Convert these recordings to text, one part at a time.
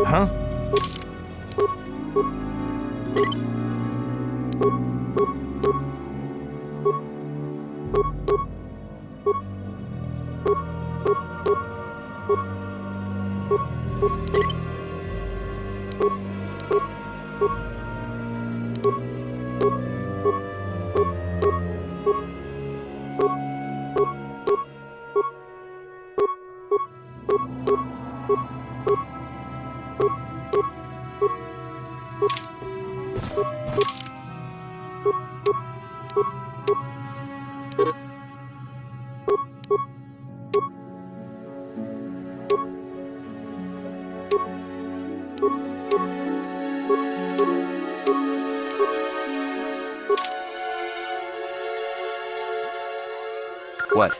Huh? What?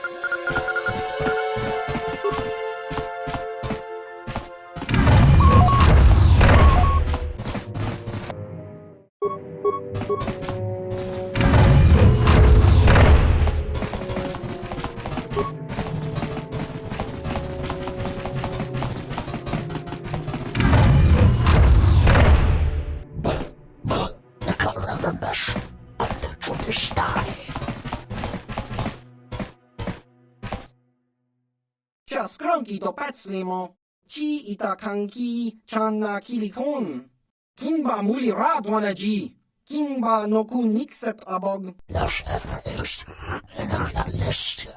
Skronki to peclimo, ci ita kanki channa kilikon. Kimba muli radwanaji, kimba noku nixet abog. Los Everest en la liste.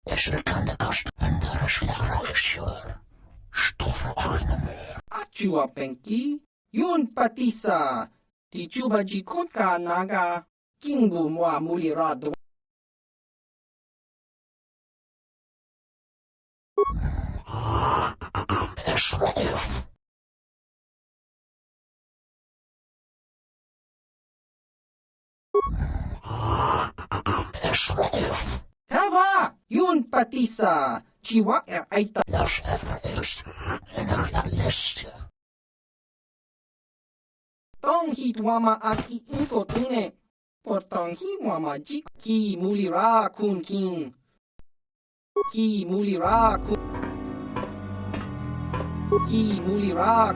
Es bekannte Kost en der Regisseur. Stufe 1. Achua penki, yun patisa, ti chuba ji kotka naga, kimbu mwa muli radwan. S12. S12. Kava, yun patisa, chiwa aita. Los Everest en la liste. Tong hit wama aki inko tune, por tong hi wama jik ki muli ra kun king. Ki muli ra kun. Ki muli ra.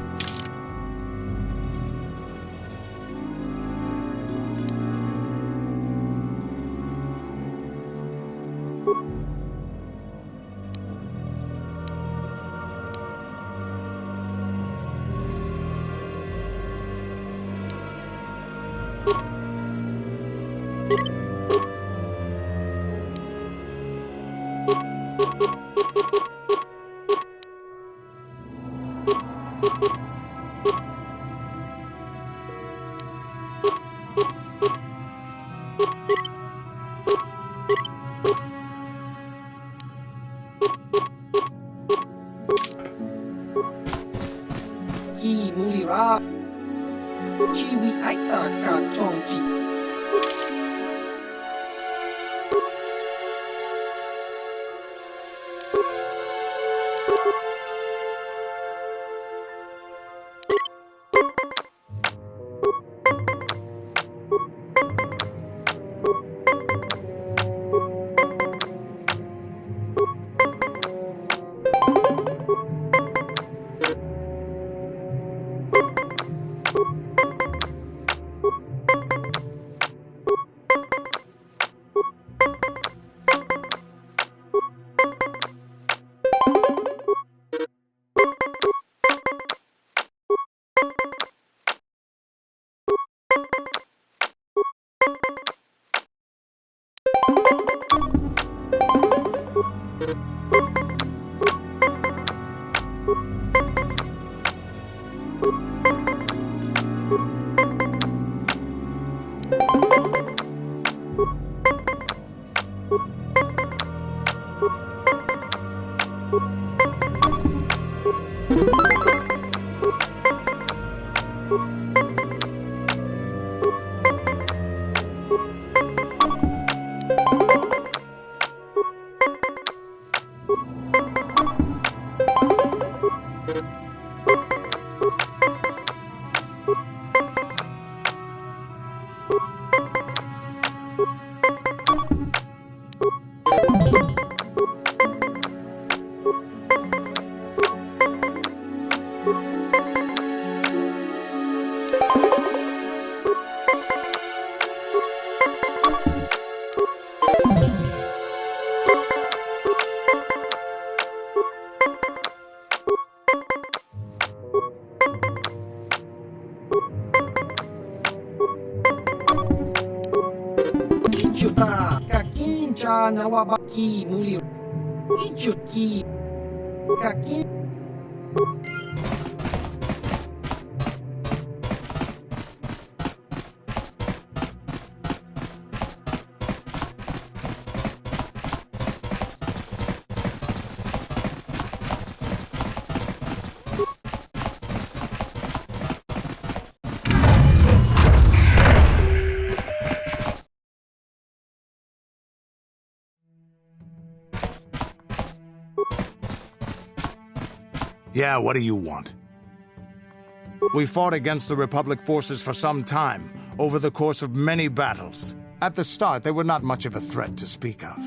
Ki muli ra. Chiwi aita ka chong chi. Ijuta kakincha nawabaki muli. Ijuki kakin. Yeah, what do you want? We fought against the Republic forces for some time, over the course of many battles. At the start, they were not much of a threat to speak of.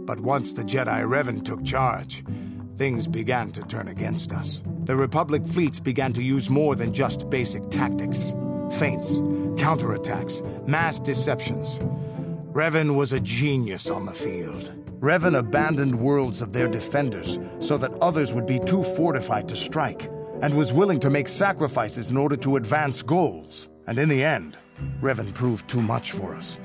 But once the Jedi Revan took charge, things began to turn against us. The Republic fleets began to use more than just basic tactics. Feints, counterattacks, mass deceptions. Revan was a genius on the field. Revan abandoned worlds of their defenders so that others would be too fortified to strike, and was willing to make sacrifices in order to advance goals. And in the end, Revan proved too much for us.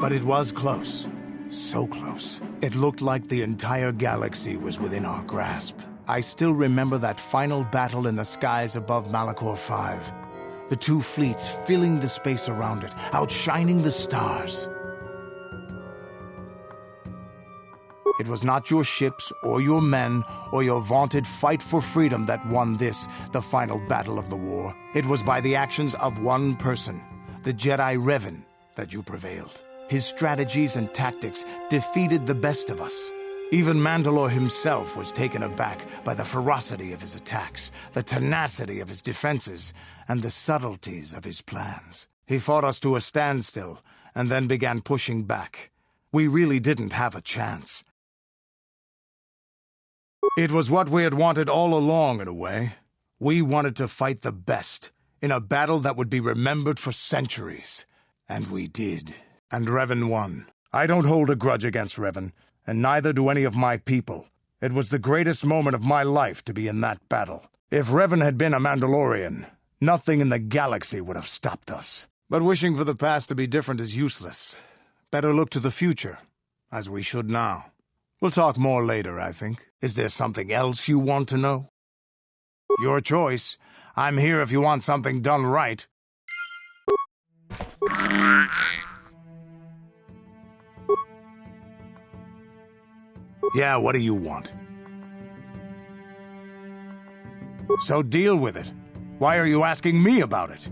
But it was close. So close. It looked like the entire galaxy was within our grasp. I still remember that final battle in the skies above Malachor V. The two fleets filling the space around it, outshining the stars. It was not your ships or your men or your vaunted fight for freedom that won this, the final battle of the war. It was by the actions of one person, the Jedi Revan, that you prevailed. His strategies and tactics defeated the best of us. Even Mandalore himself was taken aback by the ferocity of his attacks, the tenacity of his defenses, and the subtleties of his plans. He fought us to a standstill, and then began pushing back. We really didn't have a chance. It was what we had wanted all along, in a way. We wanted to fight the best, in a battle that would be remembered for centuries. And we did. And Revan won. I don't hold a grudge against Revan, and neither do any of my people. It was the greatest moment of my life to be in that battle. If Revan had been a Mandalorian, nothing in the galaxy would have stopped us. But wishing for the past to be different is useless. Better look to the future, as we should now. We'll talk more later, I think. Is there something else you want to know? Your choice. I'm here if you want something done right. Yeah, what do you want? So deal with it. Why are you asking me about it?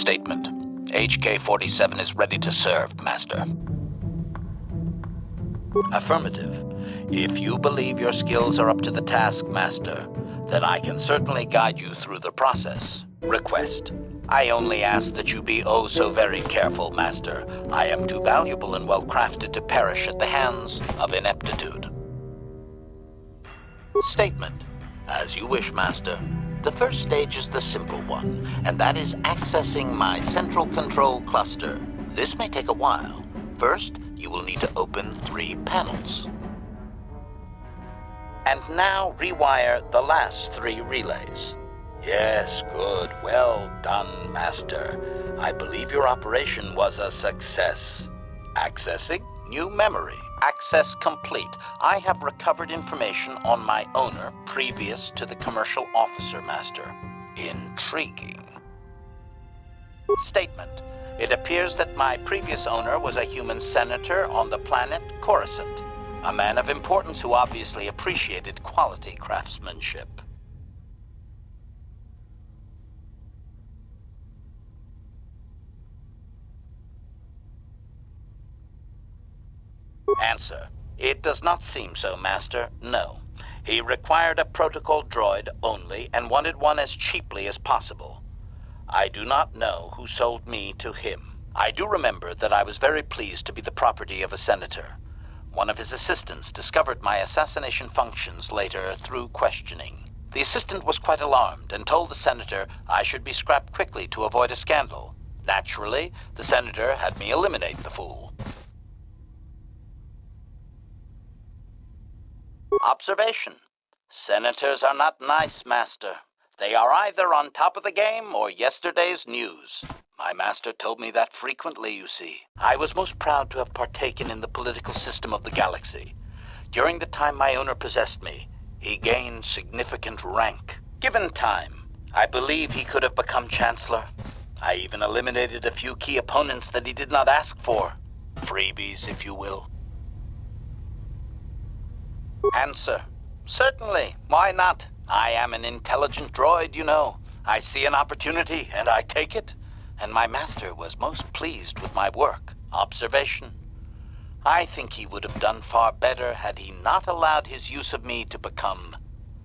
Statement. HK-47 is ready to serve, Master. Affirmative. If you believe your skills are up to the task, Master, then I can certainly guide you through the process. Request. I only ask that you be oh so very careful, Master. I am too valuable and well-crafted to perish at the hands of ineptitude. Statement. As you wish, Master. The first stage is the simple one, and that is accessing my central control cluster. This may take a while. First, you will need to open 3 panels. And now rewire the last 3 relays. Yes, good. Well done, Master. I believe your operation was a success. Accessing new memory. Access complete. I have recovered information on my owner previous to the commercial officer, Master. Intriguing. Statement. It appears that my previous owner was a human senator on the planet Coruscant. A man of importance who obviously appreciated quality craftsmanship. Answer. It does not seem so, Master. No. He required a protocol droid only and wanted one as cheaply as possible. I do not know who sold me to him. I do remember that I was very pleased to be the property of a senator. One of his assistants discovered my assassination functions later through questioning. The assistant was quite alarmed and told the senator I should be scrapped quickly to avoid a scandal. Naturally, the senator had me eliminate the fool. Observation. Senators are not nice, Master. They are either on top of the game or yesterday's news. My master told me that frequently, you see. I was most proud to have partaken in the political system of the galaxy. During the time my owner possessed me, he gained significant rank. Given time, I believe he could have become Chancellor. I even eliminated a few key opponents that he did not ask for. Freebies, if you will. Answer. Certainly. Why not? I am an intelligent droid, you know. I see an opportunity, and I take it. And my master was most pleased with my work. Observation. I think he would have done far better had he not allowed his use of me to become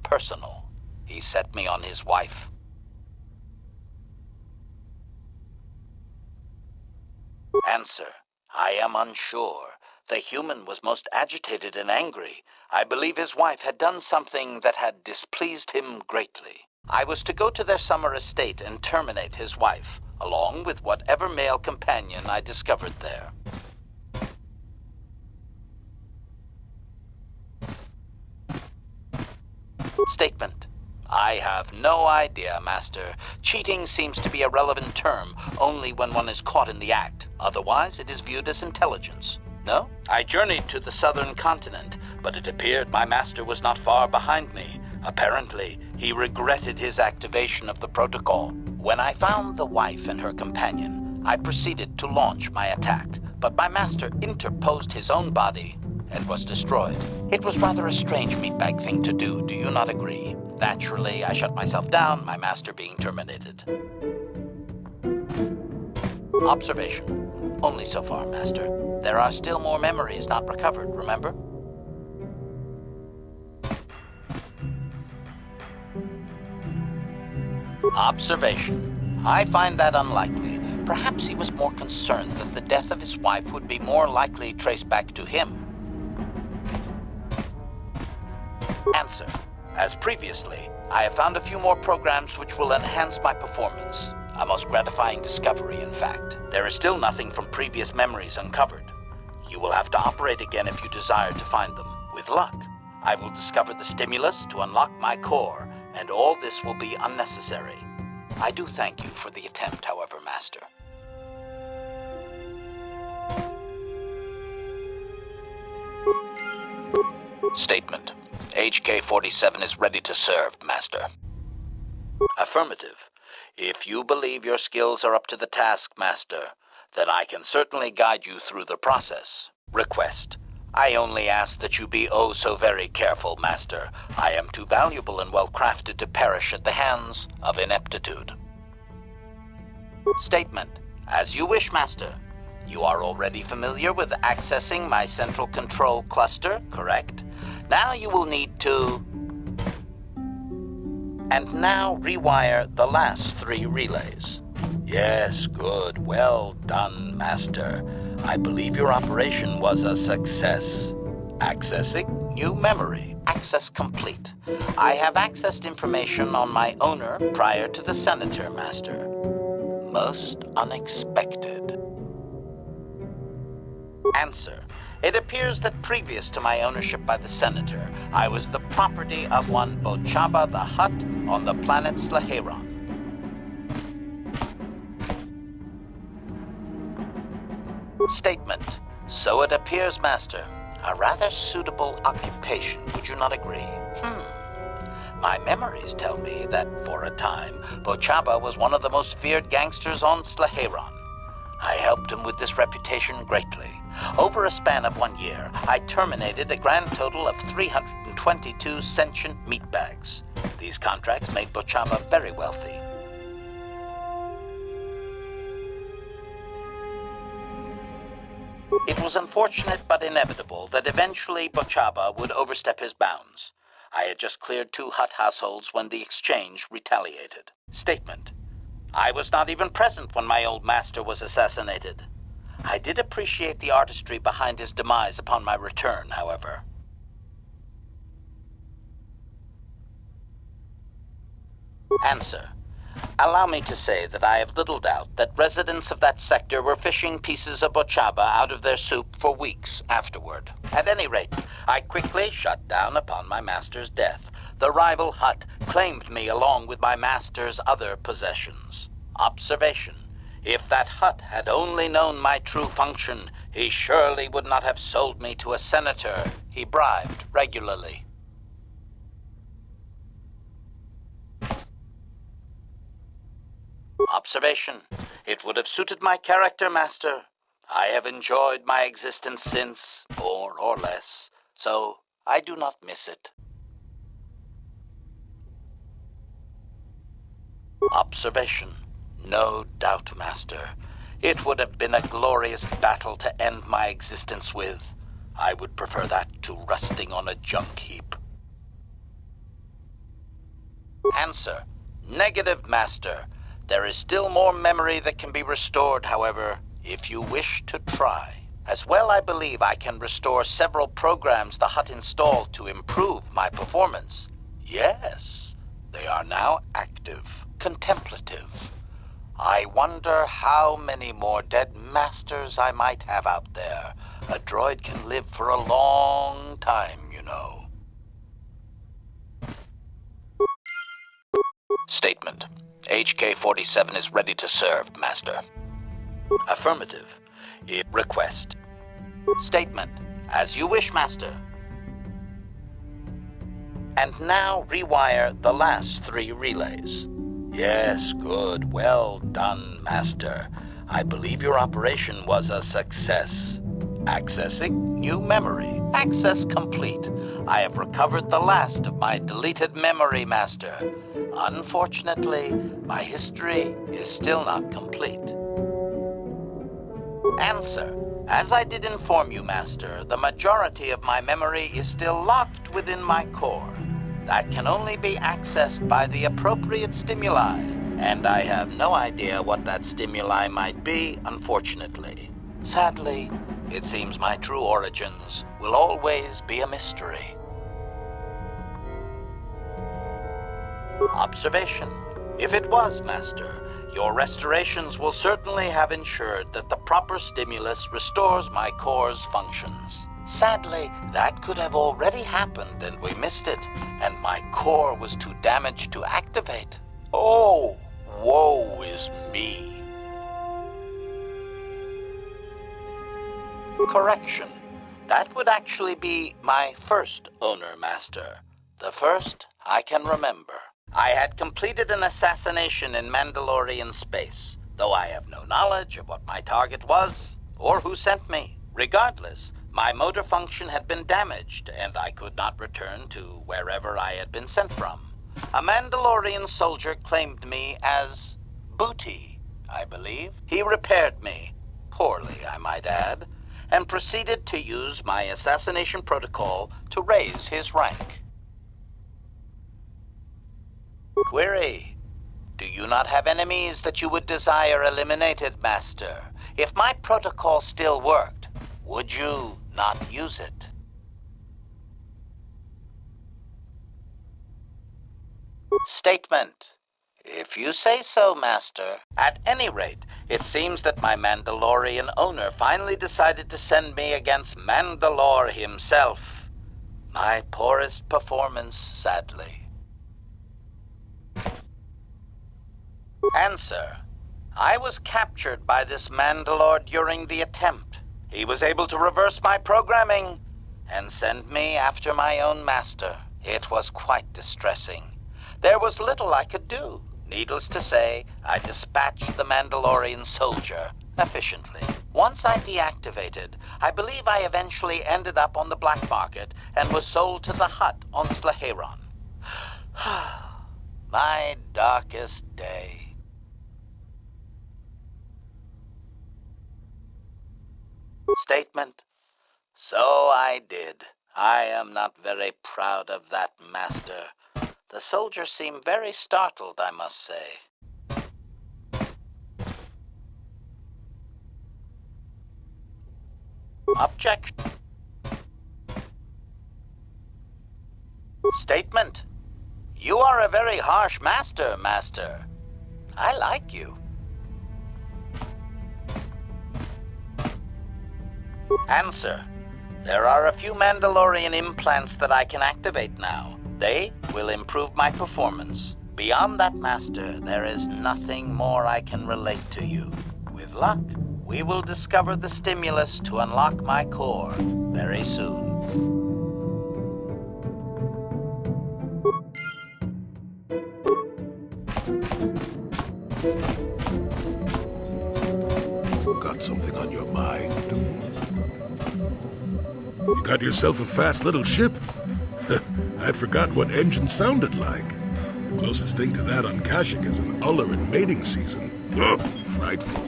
personal. He set me on his wife. Answer. I am unsure. The human was most agitated and angry. I believe his wife had done something that had displeased him greatly. I was to go to their summer estate and terminate his wife, along with whatever male companion I discovered there. Statement. I have no idea, Master. Cheating seems to be a relevant term only when one is caught in the act. Otherwise, it is viewed as intelligence. No? I journeyed to the southern continent, but it appeared my master was not far behind me. Apparently, he regretted his activation of the protocol. When I found the wife and her companion, I proceeded to launch my attack, but my master interposed his own body and was destroyed. It was rather a strange meatbag thing to do, do you not agree? Naturally, I shut myself down, my master being terminated. Observation. Only so far, Master. There are still more memories not recovered, remember? Observation. I find that unlikely. Perhaps he was more concerned that the death of his wife would be more likely traced back to him. Answer. As previously, I have found a few more programs which will enhance my performance. A most gratifying discovery, in fact. There is still nothing from previous memories uncovered. You will have to operate again if you desire to find them. With luck, I will discover the stimulus to unlock my core, and all this will be unnecessary. I do thank you for the attempt, however, Master. Statement. HK-47 is ready to serve, Master. Affirmative. If you believe your skills are up to the task, Master, then I can certainly guide you through the process. Request. I only ask that you be oh so very careful, Master. I am too valuable and well-crafted to perish at the hands of ineptitude. Statement. As you wish, Master. You are already familiar with accessing my central control cluster, correct? Now you will need to... And now rewire the last 3 relays. Yes, good. Well done, Master. I believe your operation was a success. Accessing new memory. Access complete. I have accessed information on my owner prior to the Senator, Master. Most unexpected. Answer. It appears that previous to my ownership by the Senator, I was the property of one Bochaba the Hutt on the planet Slaheron. Statement. So it appears, Master. A rather suitable occupation, would you not agree? My memories tell me that, for a time, Bochaba was one of the most feared gangsters on Slaheron. I helped him with this reputation greatly. Over a span of 1 year, I terminated a grand total of 322 sentient meatbags. These contracts made Bochaba very wealthy. It was unfortunate but inevitable that eventually Bochaba would overstep his bounds. I had just cleared 2 Hutt households when the exchange retaliated. Statement: I was not even present when my old master was assassinated. I did appreciate the artistry behind his demise upon my return, however. Answer: allow me to say that I have little doubt that residents of that sector were fishing pieces of Bochaba out of their soup for weeks afterward. At any rate, I quickly shut down upon my master's death. The rival Hutt claimed me along with my master's other possessions. Observation: if that Hutt had only known my true function, he surely would not have sold me to a senator he bribed regularly. Observation: it would have suited my character, master. I have enjoyed my existence since, more or less, so I do not miss it. Observation: no doubt, master. It would have been a glorious battle to end my existence with. I would prefer that to rusting on a junk heap. Answer: negative, master. There is still more memory that can be restored, however, if you wish to try. As well, I believe I can restore several programs the Hutt installed to improve my performance. Yes, they are now active, contemplative. I wonder how many more dead masters I might have out there. A droid can live for a long time, you know. Statement: HK-47 is ready to serve, master. Affirmative. Request. Statement: as you wish, master. And now rewire the last 3 relays. Yes, good. Well done, master. I believe your operation was a success. Accessing new memory. Access complete. I have recovered the last of my deleted memory, master. Unfortunately, my history is still not complete. Answer: as I did inform you, master, the majority of my memory is still locked within my core. That can only be accessed by the appropriate stimuli, and I have no idea what that stimuli might be, unfortunately. Sadly, it seems my true origins will always be a mystery. Observation: if it was, master, your restorations will certainly have ensured that the proper stimulus restores my core's functions. Sadly, that could have already happened and we missed it, and my core was too damaged to activate. Oh, woe is me. Correction. That would actually be my first owner, master. The first I can remember. I had completed an assassination in Mandalorian space, though I have no knowledge of what my target was or who sent me. Regardless, my motor function had been damaged, and I could not return to wherever I had been sent from. A Mandalorian soldier claimed me as booty, I believe. He repaired me, poorly I might add, and proceeded to use my assassination protocol to raise his rank. Query: do you not have enemies that you would desire eliminated, master? If my protocol still worked, would you not use it? Statement: if you say so, master. At any rate, it seems that my Mandalorian owner finally decided to send me against Mandalore himself. My poorest performance, sadly. Answer: I was captured by this Mandalore during the attempt. He was able to reverse my programming and send me after my own master. It was quite distressing. There was little I could do. Needless to say, I dispatched the Mandalorian soldier efficiently. Once I deactivated, I believe I eventually ended up on the black market and was sold to the Hutt on Slaheron. My darkest day. statement? So I did. I am not very proud of that, Master. The soldiers seem very startled, I must say. Objection. Statement. You are a very harsh master, Master. I like you. Answer. There are a few Mandalorian implants that I can activate now. They will improve my performance. Beyond that, Master, there is nothing more I can relate to you. With luck, we will discover the stimulus to unlock my core very soon. Got something on your mind? You got yourself a fast little ship? I'd forgotten what engine sounded like. Closest thing to that on Kashyyyk is an Uller in mating season. Ugh, frightful.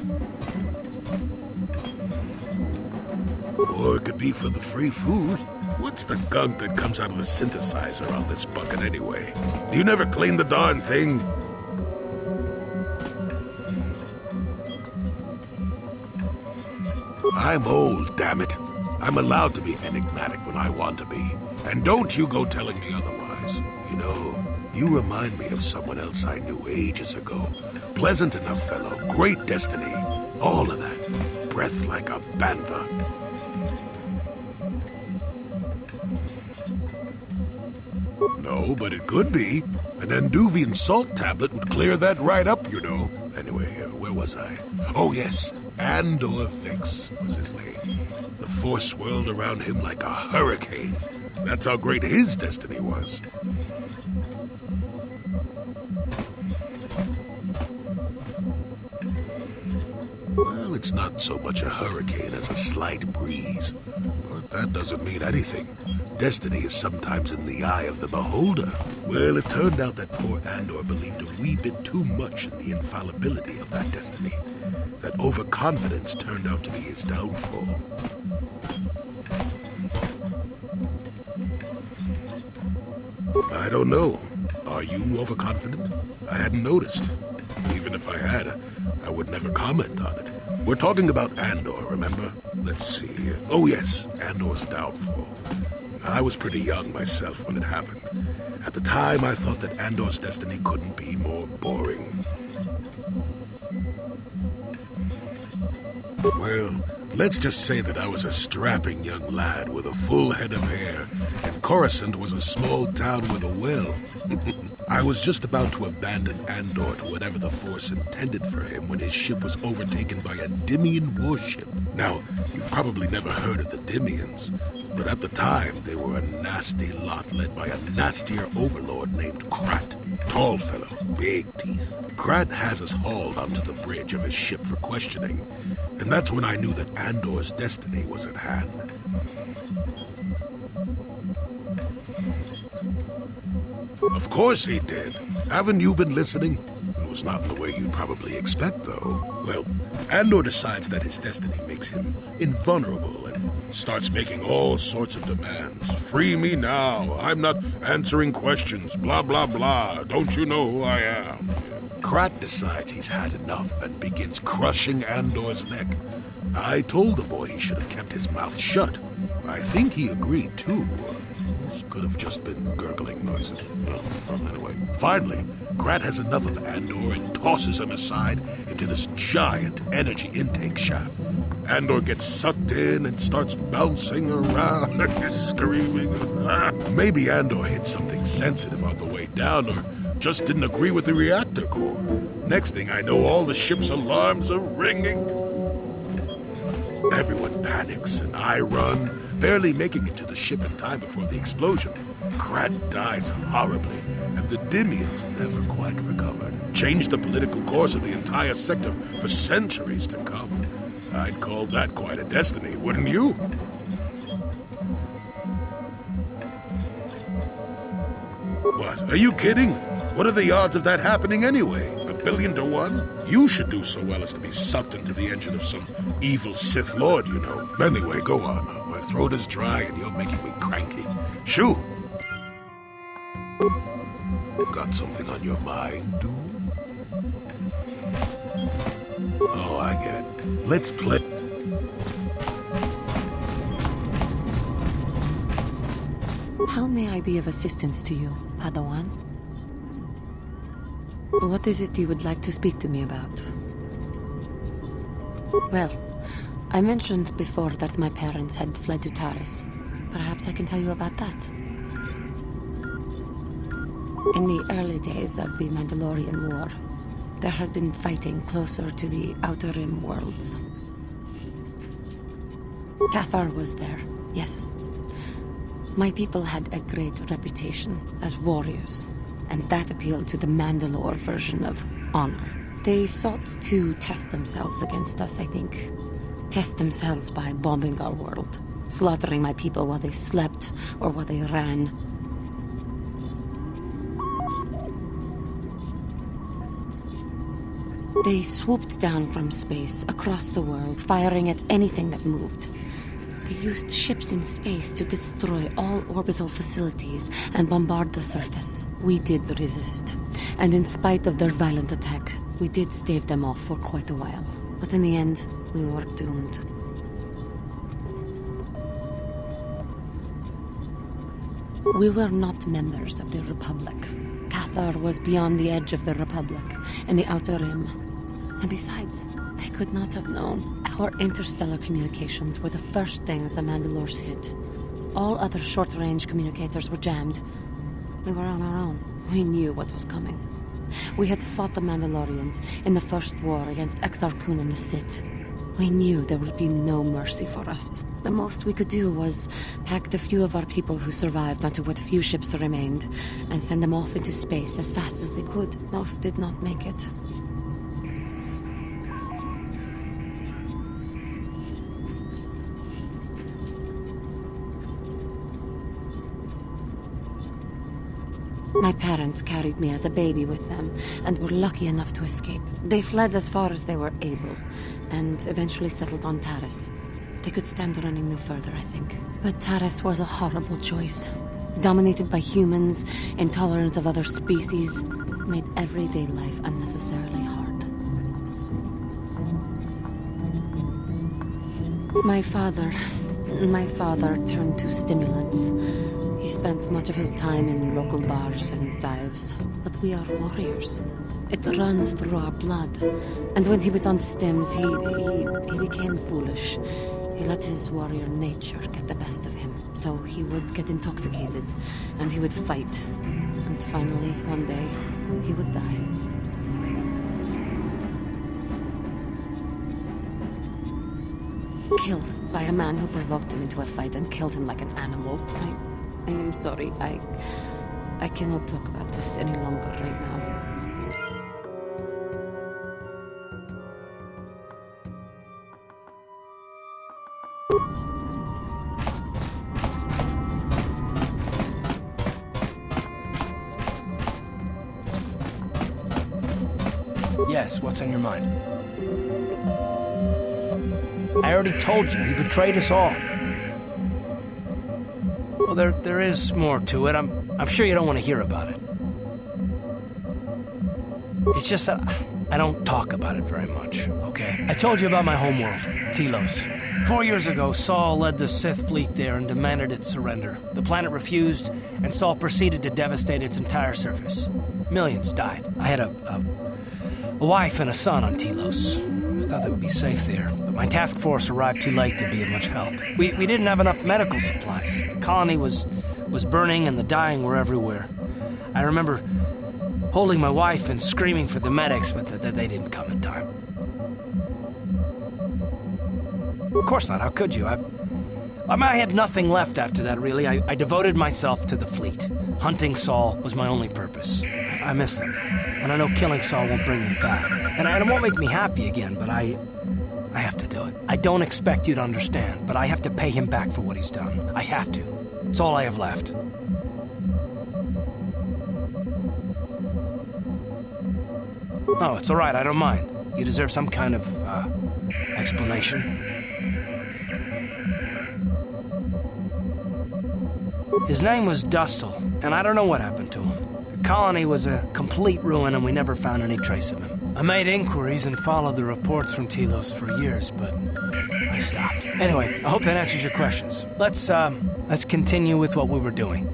Or it could be for the free food. What's the gunk that comes out of the synthesizer on this bucket anyway? Do you never clean the darn thing? I'm old, damn it. I'm allowed to be enigmatic when I want to be. And don't you go telling me otherwise. You know, you remind me of someone else I knew ages ago. Pleasant enough fellow, great destiny. All of that. Breath like a bantha. No, but it could be. An Anduvian salt tablet would clear that right up, you know. Anyway, where was I? Oh, yes. Andor Vex was his name. The force swirled around him like a hurricane. That's how great his destiny was. Well, it's not so much a hurricane as a slight breeze. But that doesn't mean anything. Destiny is sometimes in the eye of the beholder. Well, it turned out that poor Andor believed a wee bit too much in the infallibility of that destiny. That overconfidence turned out to be his downfall. I don't know. Are you overconfident? I hadn't noticed. Even if I had, I would never comment on it. We're talking about Andor, remember? Let's see. Oh yes, Andor's downfall. I was pretty young myself when it happened. At the time, I thought that Andor's destiny couldn't be more boring. Well, let's just say that I was a strapping young lad with a full head of hair, and Coruscant was a small town with a well. I was just about to abandon Andor to whatever the Force intended for him when his ship was overtaken by a Dimian warship. Now, you've probably never heard of the Dimians, but at the time they were a nasty lot led by a nastier overlord named Krat. Tall fellow, big teeth. Krat has us hauled onto the bridge of his ship for questioning, and that's when I knew that Andor's destiny was at hand. Of course he did. Haven't you been listening? It was not in the way you'd probably expect, though. Well, Andor decides that his destiny makes him invulnerable and starts making all sorts of demands. Free me now. I'm not answering questions. Blah, blah, blah. Don't you know who I am? Krat decides he's had enough and begins crushing Andor's neck. I told the boy he should have kept his mouth shut. I think he agreed, too. This could have just been gurgling noises. Well, anyway, finally, Krat has enough of Andor and tosses him aside into this giant energy intake shaft. Andor gets sucked in and starts bouncing around, screaming. Maybe Andor hit something sensitive on the way down, or just didn't agree with the reactor core. Next thing I know, all the ship's alarms are ringing. Everyone panics, and I run, barely making it to the ship in time before the explosion. Krat dies horribly, and the Dimians never quite recovered. Changed the political course of the entire sector for centuries to come. I'd call that quite a destiny, wouldn't you? What, are you kidding? What are the odds of that happening anyway? billion to 1? You should do so well as to be sucked into the engine of some evil Sith Lord, you know. Anyway, go on. My throat is dry and you're making me cranky. Shoo! Got something on your mind, dude? Oh, I get it. Let's play. How may I be of assistance to you, Padawan? What is it you would like to speak to me about? Well, I mentioned before that my parents had fled to Taris. Perhaps I can tell you about that. In the early days of the Mandalorian War, there had been fighting closer to the Outer Rim worlds. Cathar was there, yes. My people had a great reputation as warriors, and that appealed to the Mandalore version of honor. They sought to test themselves against us, I think. Test themselves by bombing our world, slaughtering my people while they slept or while they ran. They swooped down from space across the world, firing at anything that moved. They used ships in space to destroy all orbital facilities and bombard the surface. We did resist, and in spite of their violent attack, we did stave them off for quite a while. But in the end, we were doomed. We were not members of the Republic. Cathar was beyond the edge of the Republic, in the Outer Rim. And besides, they could not have known. Our interstellar communications were the first things the Mandalores hit. All other short-range communicators were jammed. We were on our own. We knew what was coming. We had fought the Mandalorians in the first war against Exar Kun and the Sith. We knew there would be no mercy for us. The most we could do was pack the few of our people who survived onto what few ships remained and send them off into space as fast as they could. Most did not make it. My parents carried me as a baby with them, and were lucky enough to escape. They fled as far as they were able, and eventually settled on Taris. They could stand running no further, I think. But Taris was a horrible choice. Dominated by humans, intolerant of other species, it made everyday life unnecessarily hard. My father turned to stimulants. He spent much of his time in local bars and dives. But we are warriors. It runs through our blood. And when he was on stims, he became foolish. He let his warrior nature get the best of him. So he would get intoxicated, and he would fight. And finally, one day, he would die. Killed by a man who provoked him into a fight and killed him like an animal. I am sorry. I cannot talk about this any longer right now. Yes, what's on your mind? I already told you, he betrayed us all. Well, there is more to it. I'm sure you don't want to hear about it. It's just that I don't talk about it very much, okay? I told you about my homeworld, Telos. 4 years ago, Saul led the Sith fleet there and demanded its surrender. The planet refused, and Saul proceeded to devastate its entire surface. Millions died. I had a wife and a son on Telos. I thought they would be safe there, but my task force arrived too late to be of much help. We didn't have enough medical supplies. The colony was burning and the dying were everywhere. I remember holding my wife and screaming for the medics, but they didn't come in time. Of course not, how could you? I had nothing left after that, really. I devoted myself to the fleet. Hunting Saul was my only purpose. I miss them, and I know killing Saul won't bring them back. And it won't make me happy again, but I have to do it. I don't expect you to understand, but I have to pay him back for what he's done. I have to. It's all I have left. No, it's all right. I don't mind. You deserve some kind of, explanation. His name was Dustle, and I don't know what happened to him. The colony was a complete ruin, and we never found any trace of him. I made inquiries and followed the reports from Telos for years, but I stopped. Anyway, I hope that answers your questions. Let's continue with what we were doing.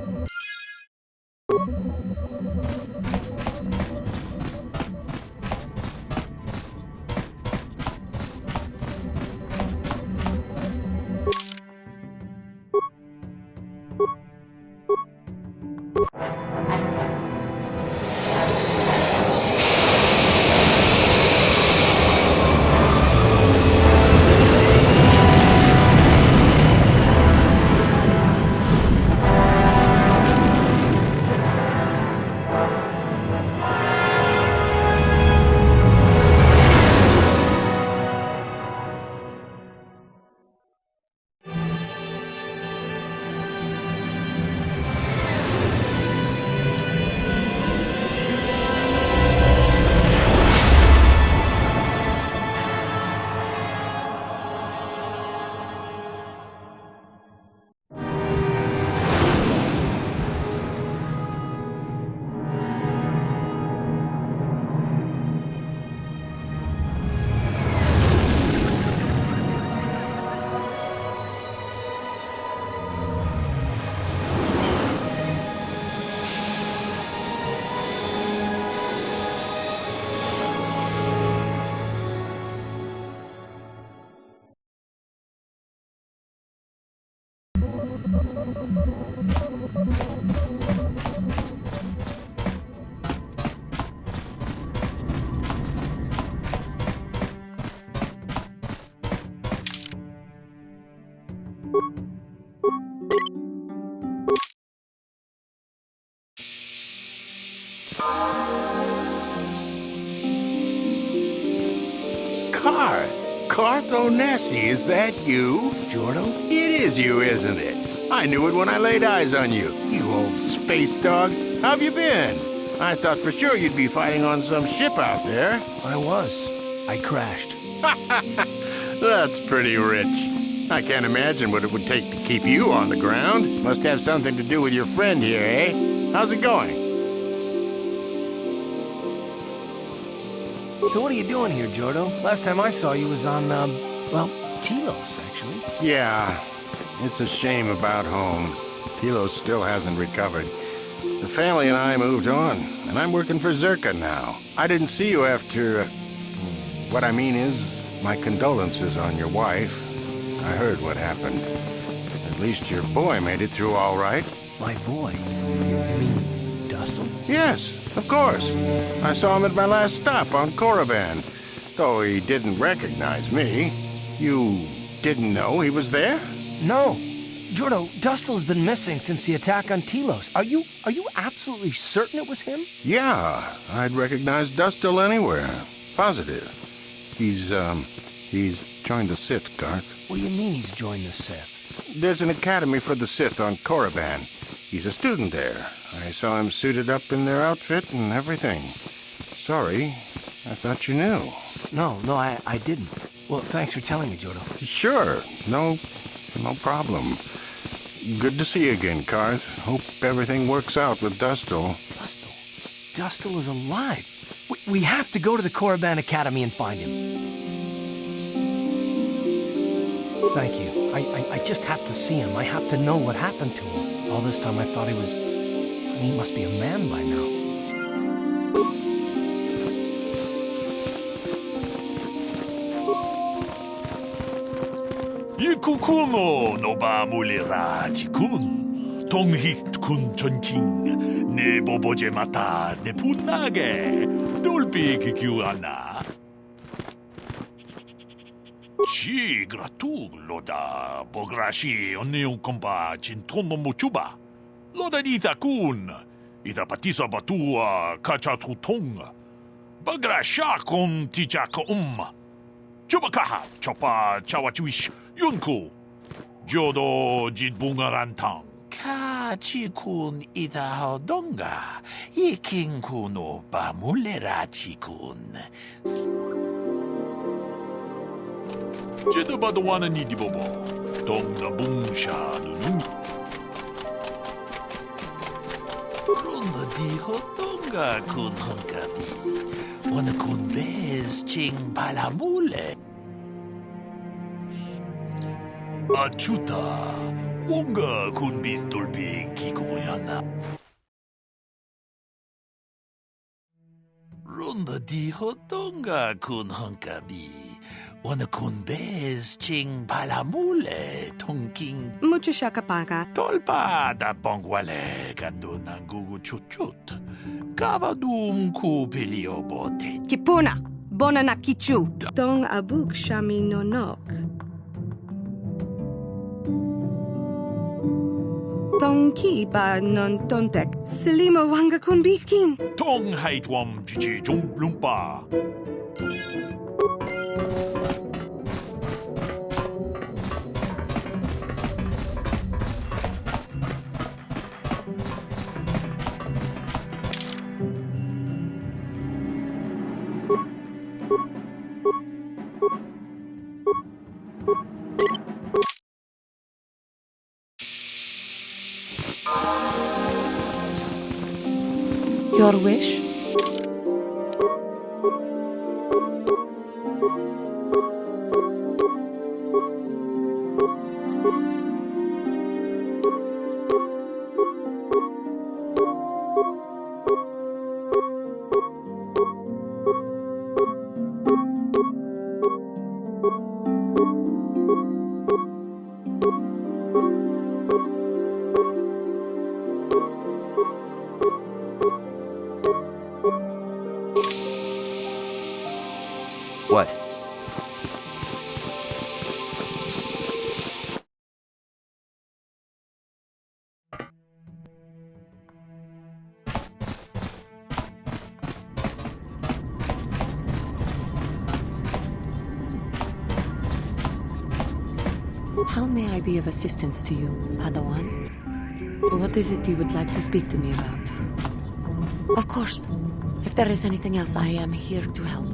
Carth Onesi, is that you? Jordo? It is you, isn't it? I knew it when I laid eyes on you. You old space dog. How've you been? I thought for sure you'd be fighting on some ship out there. I was. I crashed. That's pretty rich. I can't imagine what it would take to keep you on the ground. Must have something to do with your friend here, eh? How's it going? So what are you doing here, Jordo? Last time I saw you was on, well, Telos, actually. Yeah, it's a shame about home. Telos still hasn't recovered. The family and I moved on, and I'm working for Zerka now. I didn't see you after... what I mean is, my condolences on your wife. I heard what happened. At least your boy made it through all right. My boy? You mean Dustle? Yes, of course. I saw him at my last stop on Korriban. Though he didn't recognize me. You didn't know he was there? No. Jordo, Dustle's been missing since the attack on Telos. Are you absolutely certain it was him? Yeah, I'd recognize Dustle anywhere. Positive. He's joined the Sith, Carth. What do you mean he's joined the Sith? There's an academy for the Sith on Korriban. He's a student there. I saw him suited up in their outfit and everything. Sorry, I thought you knew. No, I didn't. Well, thanks for telling me, Jordo. Sure, no problem. Good to see you again, Carth. Hope everything works out with Dustle. Dustle is alive. We have to go to the Korriban Academy and find him. Thank you. I just have to see him. I have to know what happened to him. All this time I thought he must be a man by now. Ikukuno noba muliraji kun, tonghit kun chonching, ne boboje mata ne punage, dulpi kikiuana. Chi gratu loda bograshi oneu komba chintono mochuba. Loda ita kun, ita patisa batua kachatutong. Bagrasha kon tichaka Chubakaha chopa chawachuish yunku. Jodo jitbungarantang. chikun ita hodonga. Iking kuno ba mulera chikun. Jeda badawana ni dibobo. Dong na bungsha nunu. Ronda di hodonga kun hunkabi. Wana kun bez ching palamule. Achuta. Wonga kun bis dolbi kikoyana. Ronda di hodonga kun hunkabi. Wana kun bez ching palamule tongking. Mucho shakapaka. Tolpa da bongwale kando nangugu chuchut. Kavadum ku pilio bote. Kipuna. Bona na kichu. Dong abuk shami nonok. Tong ki ba non tontek. Selima wanga kun bikin. Tong haitwam chichi jump lumpa. Your wish? What? How may I be of assistance to you, Padawan? What is it you would like to speak to me about? Of course. If there is anything else, I am here to help.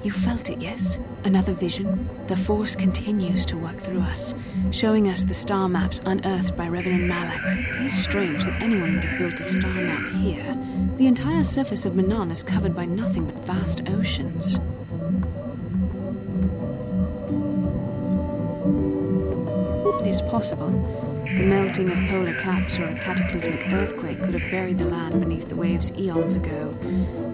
You felt it, yes? Another vision? The Force continues to work through us, showing us the star maps unearthed by Reverend Malak. It is strange that anyone would have built a star map here. The entire surface of Manon is covered by nothing but vast oceans. It is possible, The melting of polar caps or a cataclysmic earthquake could have buried the land beneath the waves eons ago.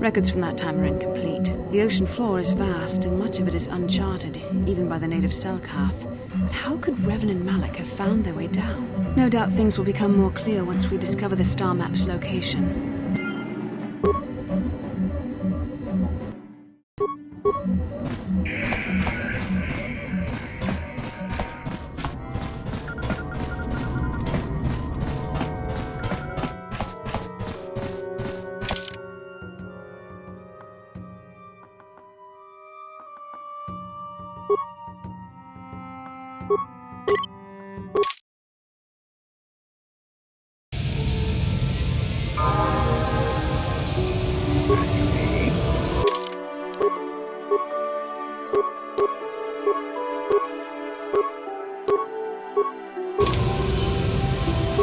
Records from that time are incomplete. The ocean floor is vast, and much of it is uncharted, even by the native Selkath. But how could Revan and Malak have found their way down? No doubt things will become more clear once we discover the star map's location.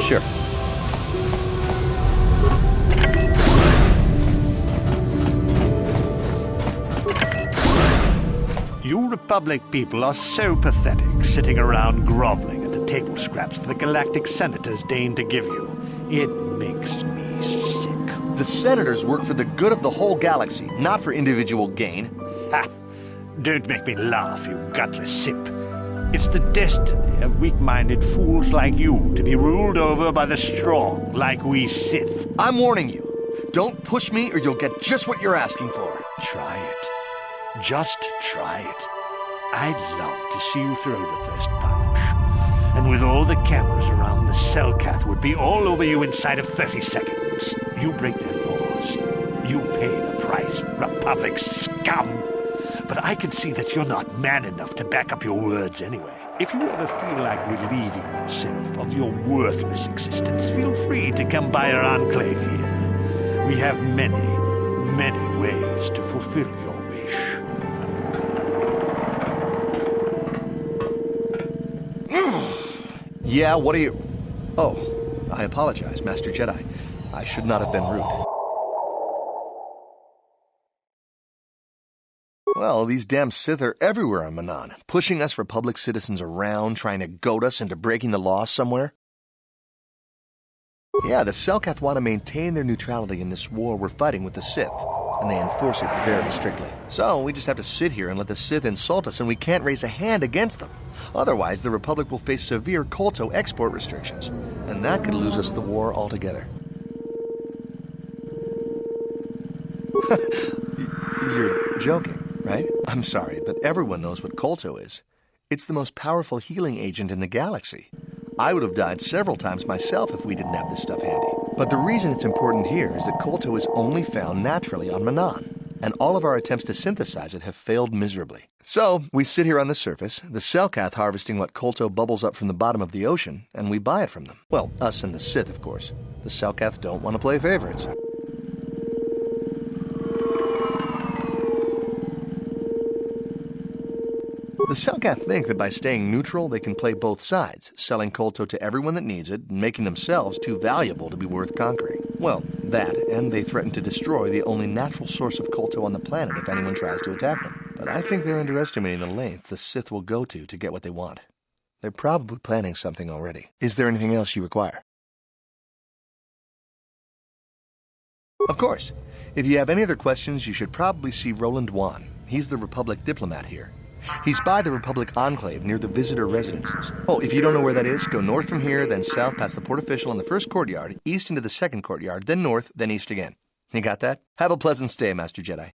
Sure. You Republic people are so pathetic, sitting around groveling at the table scraps the Galactic Senators deign to give you. It makes me sick. The Senators work for the good of the whole galaxy, not for individual gain. Ha! Don't make me laugh, you gutless sip. It's the destiny of weak-minded fools like you to be ruled over by the strong, like we Sith. I'm warning you. Don't push me or you'll get just what you're asking for. Try it. Just try it. I'd love to see you throw the first punch. And with all the cameras around, the Selkath would be all over you inside of 30 seconds. You break their laws. You pay the price, Republic scum. But I can see that you're not man enough to back up your words anyway. If you ever feel like relieving yourself of your worthless existence, feel free to come by our enclave here. We have many, many ways to fulfill your wish. Yeah, what are you... Oh, I apologize, Master Jedi. I should not have been rude. Well, these damn Sith are everywhere on Manaan, pushing us Republic citizens around, trying to goad us into breaking the law somewhere. Yeah, the Selkath want to maintain their neutrality in this war we're fighting with the Sith, and they enforce it very strictly. So we just have to sit here and let the Sith insult us, and we can't raise a hand against them. Otherwise, the Republic will face severe Kolto export restrictions, and that could lose us the war altogether. You're joking, right? I'm sorry, but everyone knows what Kolto is. It's the most powerful healing agent in the galaxy. I would have died several times myself if we didn't have this stuff handy. But the reason it's important here is that Kolto is only found naturally on Manaan, and all of our attempts to synthesize it have failed miserably. So, we sit here on the surface, the Selkath harvesting what Kolto bubbles up from the bottom of the ocean, and we buy it from them. Well, us and the Sith, of course. The Selkath don't want to play favorites. The Selkath think that by staying neutral, they can play both sides, selling Kolto to everyone that needs it, and making themselves too valuable to be worth conquering. Well, that, and they threaten to destroy the only natural source of Kolto on the planet if anyone tries to attack them. But I think they're underestimating the length the Sith will go to get what they want. They're probably planning something already. Is there anything else you require? Of course. If you have any other questions, you should probably see Roland Wan. He's the Republic diplomat here. He's by the Republic Enclave near the visitor residences. Oh, if you don't know where that is, go north from here, then south past the port official in the first courtyard, east into the second courtyard, then north, then east again. You got that? Have a pleasant stay, Master Jedi.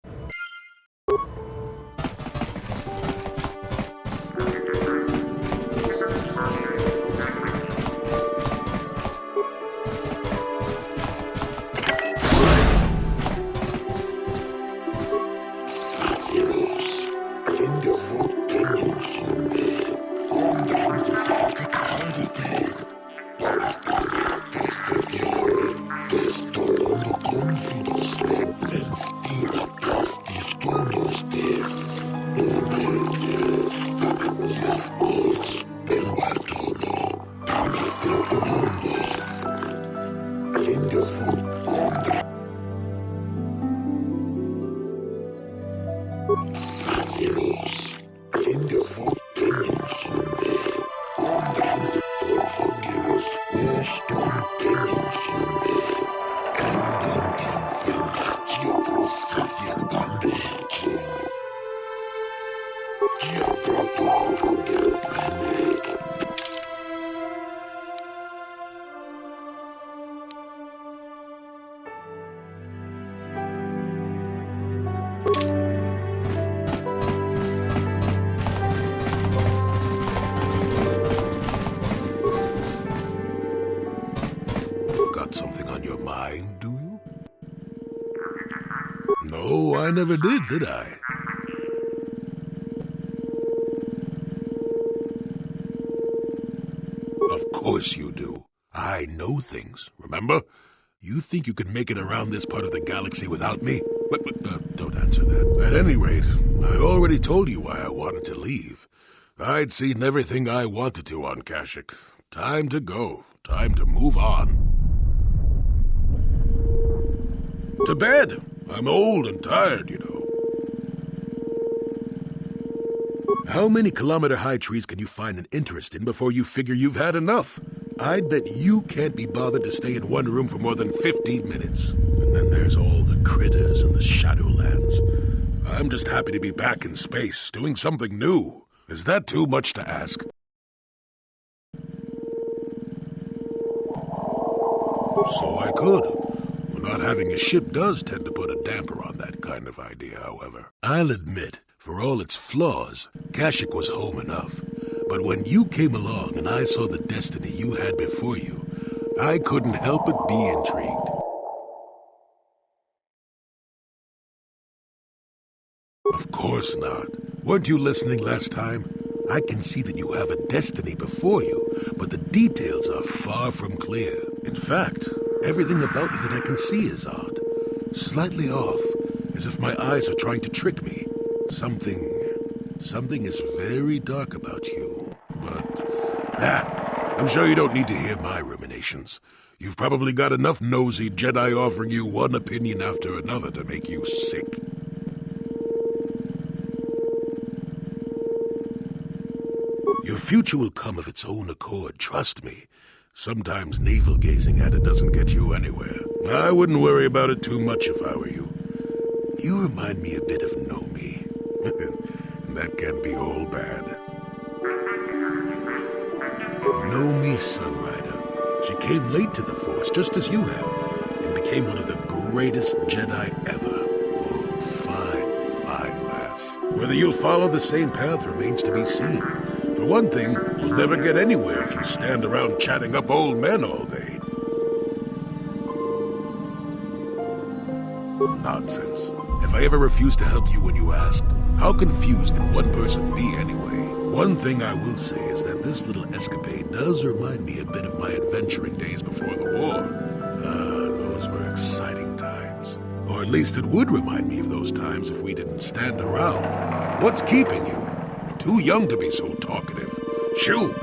Esto no confidence, I never did I? Of course you do. I know things, remember? You think you can make it around this part of the galaxy without me? Don't answer that. At any rate, I already told you why I wanted to leave. I'd seen everything I wanted to on Kashyyyk. Time to go. Time to move on. To bed. I'm old and tired, you know. How many kilometer-high trees can you find an interest in before you figure you've had enough? I'd bet you can't be bothered to stay in one room for more than 15 minutes. And then there's all the critters in the Shadowlands. I'm just happy to be back in space, doing something new. Is that too much to ask? So I could. Well, not having a ship does tend to put a damper on that kind of idea, however. I'll admit, for all its flaws, Kashyyyk was home enough. But when you came along and I saw the destiny you had before you, I couldn't help but be intrigued. Of course not. Weren't you listening last time? I can see that you have a destiny before you, but the details are far from clear. In fact, everything about you that I can see is odd. Slightly off, as if my eyes are trying to trick me. Something is very dark about you. But, I'm sure you don't need to hear my ruminations. You've probably got enough nosy Jedi offering you one opinion after another to make you sick. Your future will come of its own accord, trust me. Sometimes navel-gazing at it doesn't get you anywhere. I wouldn't worry about it too much if I were you. You remind me a bit of Nomi. And that can be all bad. Nomi Sunrider. She came late to the Force, just as you have, and became one of the greatest Jedi ever. Oh, fine lass. Whether you'll follow the same path remains to be seen. For one thing, you'll never get anywhere if you stand around chatting up old men all day. Nonsense. If I ever refused to help you when you asked, how confused can one person be anyway? One thing I will say is that this little escapade does remind me a bit of my adventuring days before the war. Those were exciting times. Or at least it would remind me of those times if we didn't stand around. What's keeping you? You're too young to be so talkative. Shoo!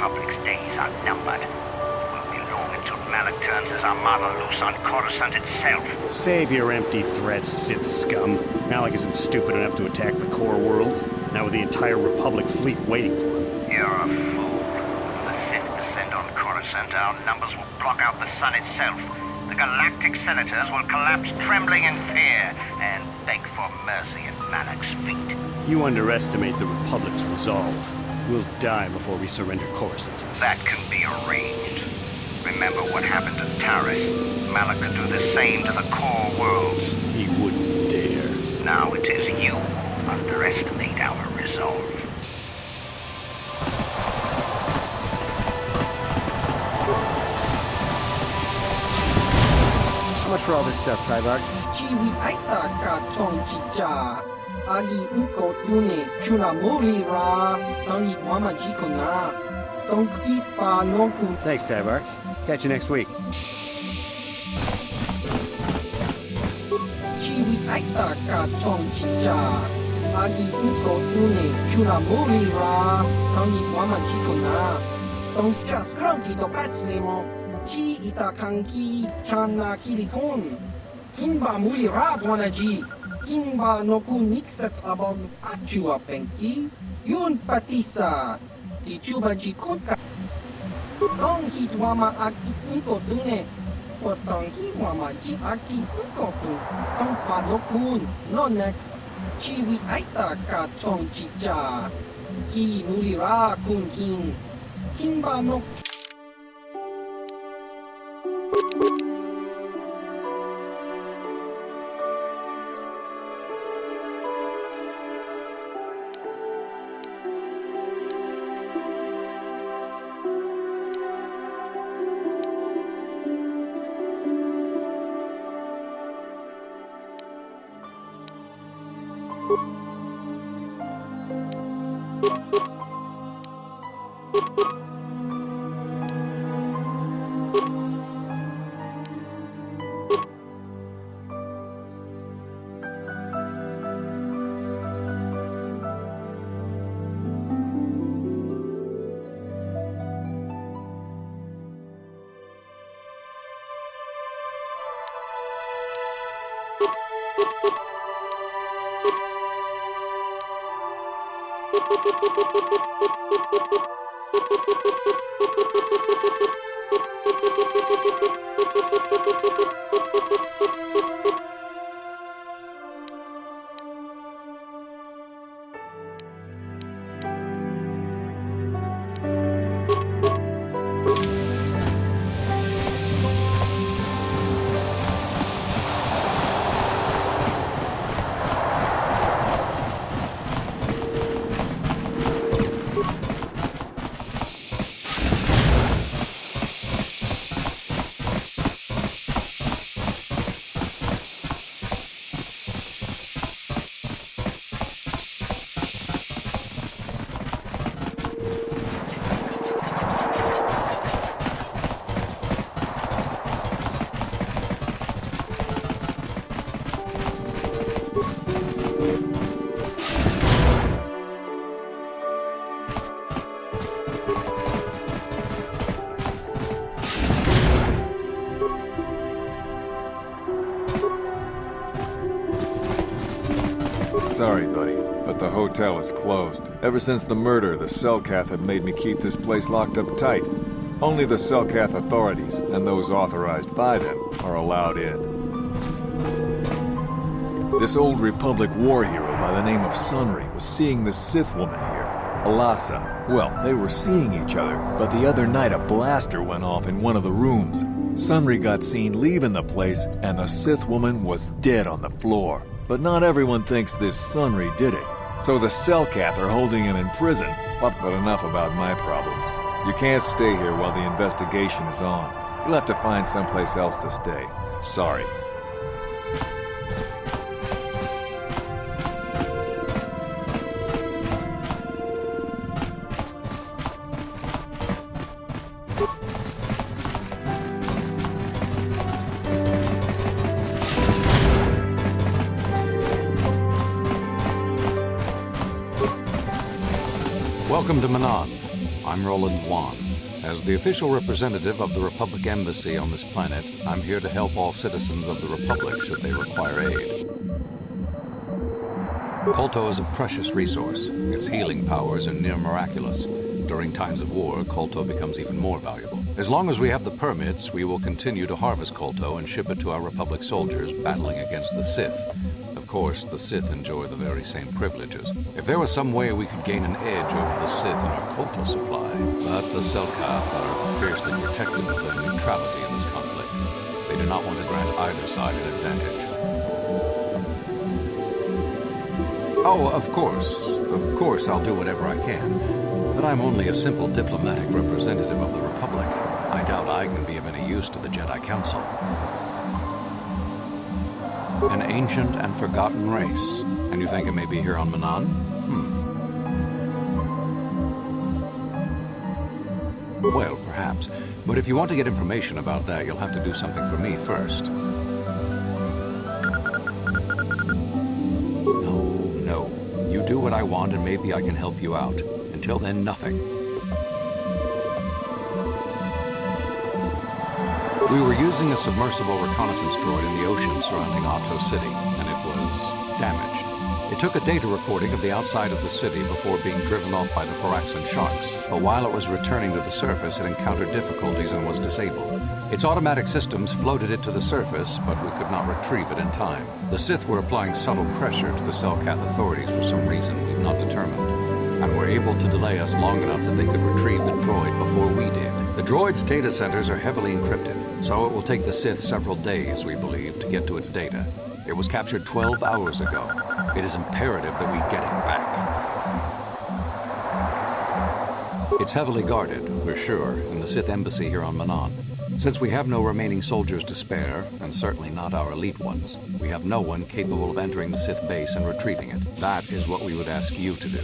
Republic's days are numbered. It won't be long until Malak turns his armada loose on Coruscant itself. Save your empty threats, Sith scum. Malak isn't stupid enough to attack the core worlds, now with the entire Republic fleet waiting for him. You're a fool. When the Sith descend on Coruscant, our numbers will block out the sun itself. The galactic senators will collapse trembling in fear and beg for mercy at Malak's feet. You underestimate the Republic's resolve. We'll die before we surrender Coruscant. That can be arranged. Remember what happened to Taris. Malak could do the same to the core worlds. He wouldn't dare. Now it is you who underestimate our resolve. How much for all this stuff, Tyvark? Chiwi aita ka tong chicha. Agi inko tune chuna muri ra. Tangi wama jikona. Tongki pa noku. Thanks, Tyvark. Catch you next week. Chiwi aita ka tong chicha. Agi inko tune chuna muri ra. Tangi wama jikona. Tong just grunky to patslemo. Chi ita kanki chana kilikon. Kinba muli ra ji. Kinba noku nixet abog achua penki. Yun patisa. Di chuba ji konka. Tong hitwama aki inko tune. Potong hitwama ji aki inko tu. Tong pa nokun. Nonek. Chiwi aita ka tong chicha. Ki muli ra kun kin. Kinba no. Sorry, buddy, but the hotel is closed. Ever since the murder, the Selkath have made me keep this place locked up tight. Only the Selkath authorities, and those authorized by them, are allowed in. This old Republic war hero by the name of Sunry was seeing the Sith woman here, Alasa. Well, they were seeing each other, but the other night a blaster went off in one of the rooms. Sunry got seen leaving the place, and the Sith woman was dead on the floor. But not everyone thinks this Sunry did it. So the Selkath are holding him in prison. But enough about my problems. You can't stay here while the investigation is on. You'll have to find someplace else to stay. Sorry. Welcome to Manan. I'm Roland Wan. As the official representative of the Republic Embassy on this planet, I'm here to help all citizens of the Republic should they require aid. Kolto is a precious resource. Its healing powers are near miraculous. During times of war, Kolto becomes even more valuable. As long as we have the permits, we will continue to harvest Kolto and ship it to our Republic soldiers battling against the Sith. Of course, the Sith enjoy the very same privileges. If there was some way we could gain an edge over the Sith in our Kolto supply, but the Selkath are fiercely protective of their neutrality in this conflict. They do not want to grant either side an advantage. Oh, of course I'll do whatever I can. But I'm only a simple diplomatic representative of the Republic. I doubt I can be of any use to the Jedi Council. An ancient and forgotten race. And you think it may be here on Manaan? Well, perhaps. But if you want to get information about that, you'll have to do something for me first. No. You do what I want and maybe I can help you out. Until then, nothing. We were using a submersible reconnaissance droid in the ocean surrounding Ahto City, and it was damaged. It took a data recording of the outside of the city before being driven off by the Phyraxan sharks, but while it was returning to the surface, it encountered difficulties and was disabled. Its automatic systems floated it to the surface, but we could not retrieve it in time. The Sith were applying subtle pressure to the Selkath authorities for some reason we've not determined, and were able to delay us long enough that they could retrieve the droid before we did. The droid's data centers are heavily encrypted, so it will take the Sith several days, we believe, to get to its data. It was captured 12 hours ago. It is imperative that we get it back. It's heavily guarded, we're sure, in the Sith embassy here on Manaan. Since we have no remaining soldiers to spare, and certainly not our elite ones, we have no one capable of entering the Sith base and retrieving it. That is what we would ask you to do.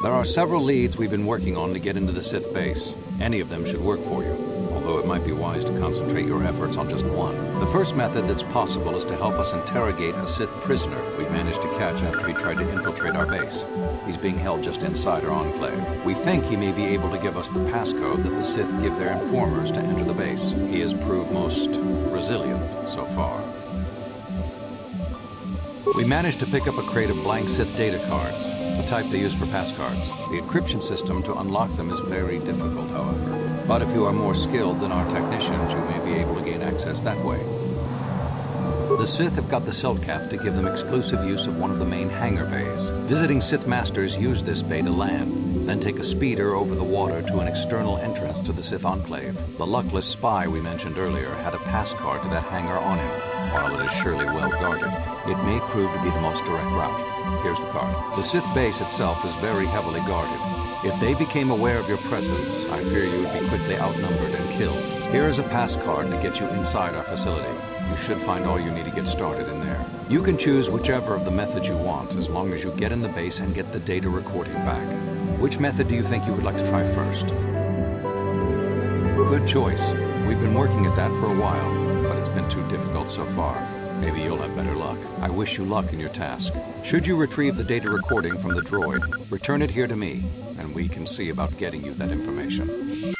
There are several leads we've been working on to get into the Sith base. Any of them should work for you, although it might be wise to concentrate your efforts on just one. The first method that's possible is to help us interrogate a Sith prisoner we managed to catch after he tried to infiltrate our base. He's being held just inside our enclave. We think he may be able to give us the passcode that the Sith give their informers to enter the base. He has proved most resilient so far. We managed to pick up a crate of blank Sith data cards, the type they use for passcards. The encryption system to unlock them is very difficult, however. But if you are more skilled than our technicians, you may be able to gain access that way. The Sith have got the Selkath to give them exclusive use of one of the main hangar bays. Visiting Sith masters use this bay to land, then take a speeder over the water to an external entrance to the Sith enclave. The luckless spy we mentioned earlier had a passcard to that hangar on him. While it is surely well guarded, it may prove to be the most direct route. Here's the card. The Sith base itself is very heavily guarded. If they became aware of your presence, I fear you would be quickly outnumbered and killed. Here is a pass card to get you inside our facility. You should find all you need to get started in there. You can choose whichever of the methods you want, as long as you get in the base and get the data recording back. Which method do you think you would like to try first? Good choice. We've been working at that for a while, but it's been too difficult so far. Maybe you'll have better luck. I wish you luck in your task. Should you retrieve the data recording from the droid, return it here to me, and we can see about getting you that information.